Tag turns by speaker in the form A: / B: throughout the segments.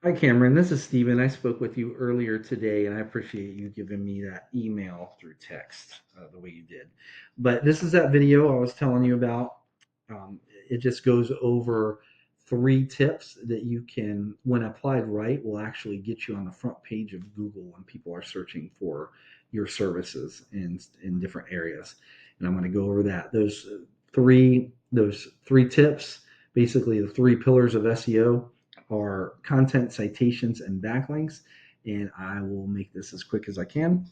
A: Hi, Cameron. This is Steven. I spoke with you earlier today, and I appreciate you giving me that email through text the way you did. But this is that video I was telling you about. It just goes over three tips that you can, when applied right, will actually get you on the front page of Google when people are searching for your services in different areas. And I'm going to go over that. Those three tips, basically the three pillars of SEO are content, citations, and backlinks. And I will make this as quick as I can.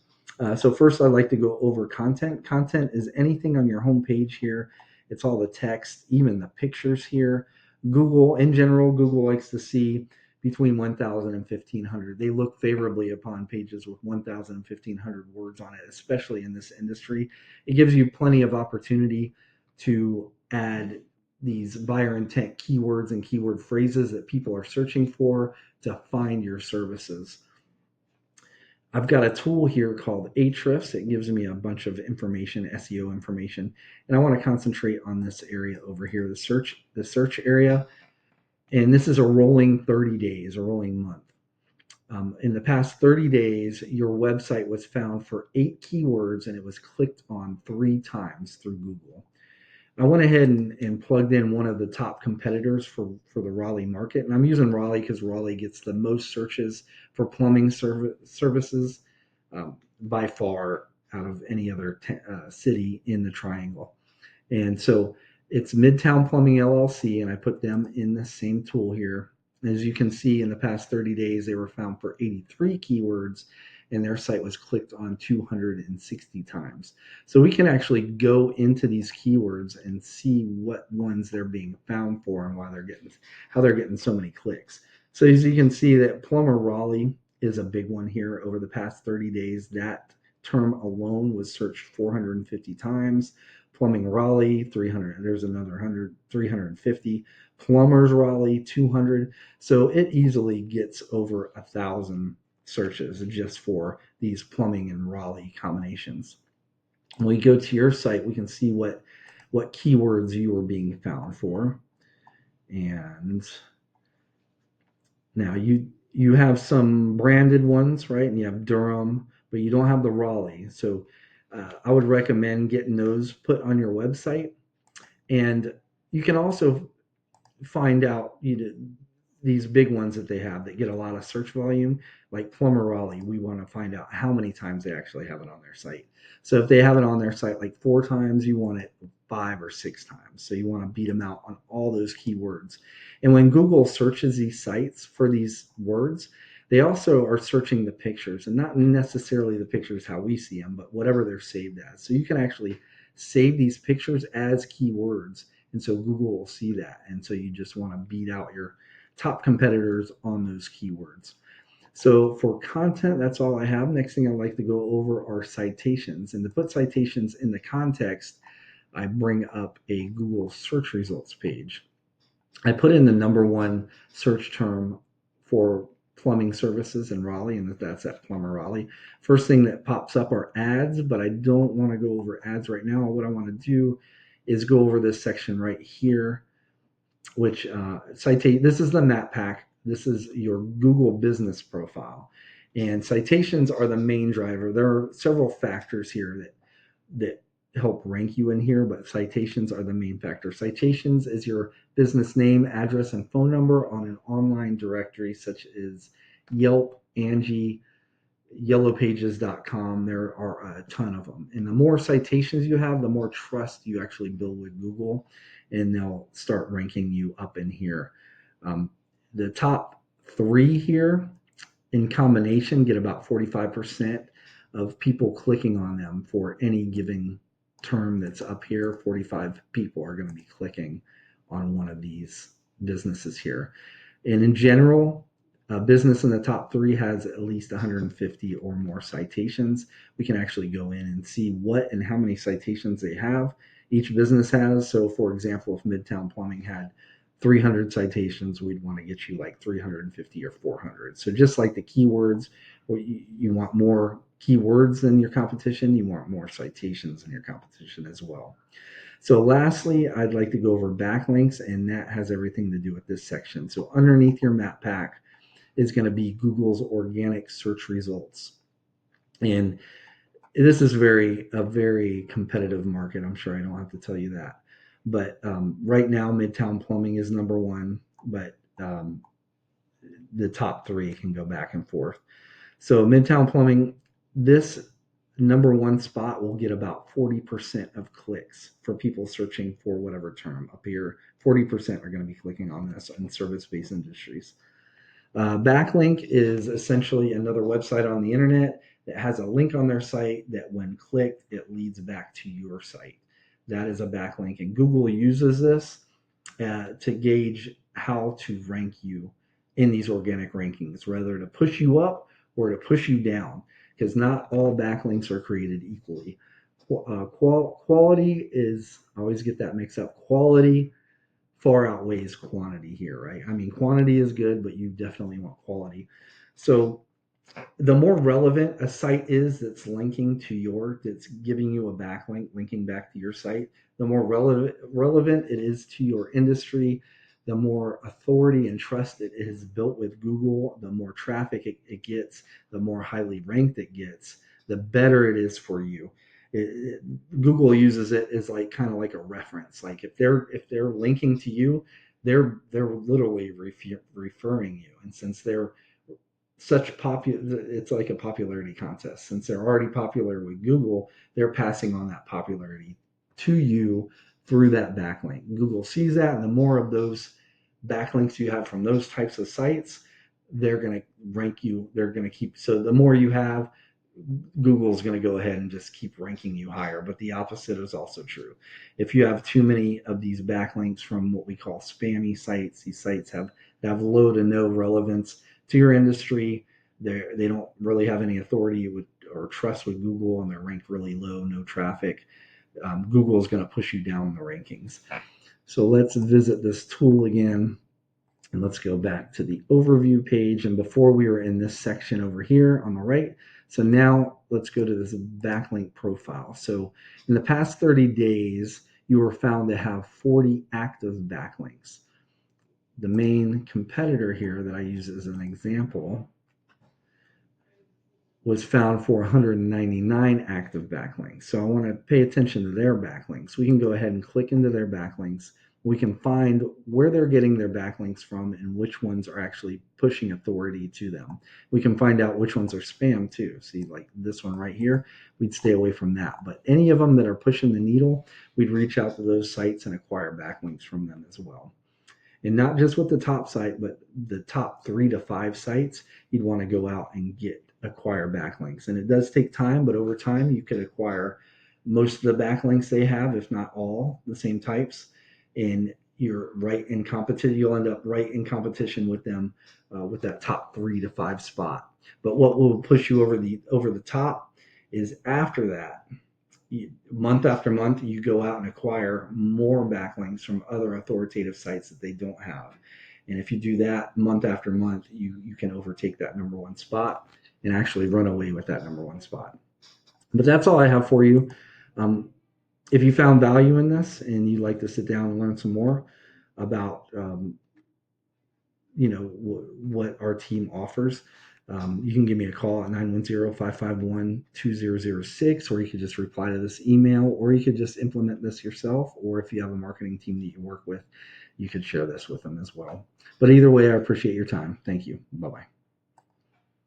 A: So first, I'd like to go over content. Content is anything on your homepage here. It's all the text, even the pictures here. Google, in general, Google likes to see between 1,000 and 1,500. They look favorably upon pages with 1,000 and 1,500 words on it, especially in this industry. It gives you plenty of opportunity to add these buyer intent keywords and keyword phrases that people are searching for to find your services. I've got a tool here called Ahrefs. It gives me a bunch of information, SEO information, and I want to concentrate on this area over here, the search area. And this is a rolling 30 days, a rolling month. In the past 30 days, your website was found for 8 keywords and it was clicked on 3 times through Google. I went ahead and plugged in one of the top competitors for the Raleigh market. And I'm using Raleigh because Raleigh gets the most searches for plumbing services by far out of any other city in the triangle. And so it's Midtown Plumbing LLC, and I put them in the same tool here. As you can see, in the past 30 days, they were found for 83 keywords, and their site was clicked on 260 times. So we can actually go into these keywords and see what ones they're being found for and how they're getting so many clicks. So as you can see, that plumber Raleigh is a big one here over the past 30 days. That term alone was searched 450 times. Plumbing Raleigh, 300. There's another 100, 350. Plumbers Raleigh, 200. So it easily gets over 1,000 searches just for these plumbing and Raleigh combinations. When we go to your site, we can see what keywords you are being found for. And now you have some branded ones, right? And you have Durham, but you don't have the Raleigh. So I would recommend getting those put on your website. And you can also find out these big ones that they have that get a lot of search volume, like Plumber Raleigh. We want to find out how many times they actually have it on their site. So if they have it on their site like 4 times, you want it 5 or 6 times. So you want to beat them out on all those keywords. And when Google searches these sites for these words, they also are searching the pictures, and not necessarily the pictures how we see them, but whatever they're saved as. So you can actually save these pictures as keywords, and so Google will see that. And so you just want to beat out your top competitors on those keywords. So for content, that's all I have. Next thing I'd like to go over are citations. And to put citations in the context, I bring up a Google search results page. I put in the number one search term for plumbing services in Raleigh, and that's at Plumber Raleigh. First thing that pops up are ads, but I don't want to go over ads right now. What I want to do is go over this section right here, which citate. This is the map pack. This is your Google business profile, and citations are the main driver. There are several factors here that help rank you in here, but citations are the main factor. Citations is your business name, address, and phone number on an online directory such as Yelp, Angie, yellowpages.com. There are a ton of them. And the more citations you have, the more trust you actually build with Google, and they'll start ranking you up in here. The top three here in combination get about 45% of people clicking on them for any given term that's up here. 45 people are going to be clicking on one of these businesses here. And in general, a business in the top three has at least 150 or more citations. We can actually go in and see what and how many citations they have. Each business has. So, for example, if Midtown Plumbing had 300 citations, we'd want to get you like 350 or 400. So, just like the keywords, you want more keywords than your competition, you want more citations than your competition as well. So lastly, I'd like to go over backlinks, and that has everything to do with this section. So underneath your map pack, is going to be Google's organic search results. And this is a very competitive market. I'm sure I don't have to tell you that. But right now, Midtown Plumbing is number one, but the top three can go back and forth. So Midtown Plumbing, this number one spot will get about 40% of clicks for people searching for whatever term up here. 40% are going to be clicking on this in service-based industries. Backlink is essentially another website on the internet that has a link on their site that when clicked, it leads back to your site. That is a backlink. And Google uses this to gauge how to rank you in these organic rankings, whether to push you up or to push you down, because not all backlinks are created equally. Quality is, I always get that mixed up. Quality far outweighs quantity here, right? I mean, quantity is good, but you definitely want quality. So the more relevant a site is that's that's giving you a backlink, linking back to your site, the more relevant it is to your industry, the more authority and trust it is built with Google, the more traffic it gets, the more highly ranked it gets, the better it is for you. Google uses it as like kind of like a reference. Like if they're linking to you, they're literally referring you, and since they're such popular, it's like a popularity contest. Since they're already popular with Google, they're passing on that popularity to you through that backlink. Google sees that, and the more of those backlinks you have from those types of sites, they're going to rank you. They're going to keep. So the more you have, Google's going to go ahead and just keep ranking you higher. But the opposite is also true. If you have too many of these backlinks from what we call spammy sites, these sites have low to no relevance to your industry. They don't really have any authority or trust with Google, and they're ranked really low, no traffic. Google is going to push you down in the rankings. So let's visit this tool again, and let's go back to the overview page. And before we were in this section over here on the right, so now let's go to this backlink profile. So in the past 30 days, you were found to have 40 active backlinks. The main competitor here that I use as an example was found for 199 active backlinks. So I want to pay attention to their backlinks. We can go ahead and click into their backlinks. We can find where they're getting their backlinks from and which ones are actually pushing authority to them. We can find out which ones are spam too. See, like this one right here, we'd stay away from that. But any of them that are pushing the needle, we'd reach out to those sites and acquire backlinks from them as well. And not just with the top site, but the top 3 to 5 sites, you'd want to go out and acquire backlinks. And it does take time, but over time you could acquire most of the backlinks they have, if not all the same types. And you're right in competition. You'll end up right in competition with them with that top 3 to 5 spot. But what will push you over the top is after that, month after month, you go out and acquire more backlinks from other authoritative sites that they don't have. And if you do that month after month, you can overtake that number one spot and actually run away with that number one spot. But that's all I have for you. If you found value in this and you'd like to sit down and learn some more about what our team offers, you can give me a call at 910-551-2006, or you could just reply to this email, or you could just implement this yourself, or if you have a marketing team that you work with, you could share this with them as well. But either way, I appreciate your time. Thank you. Bye-bye.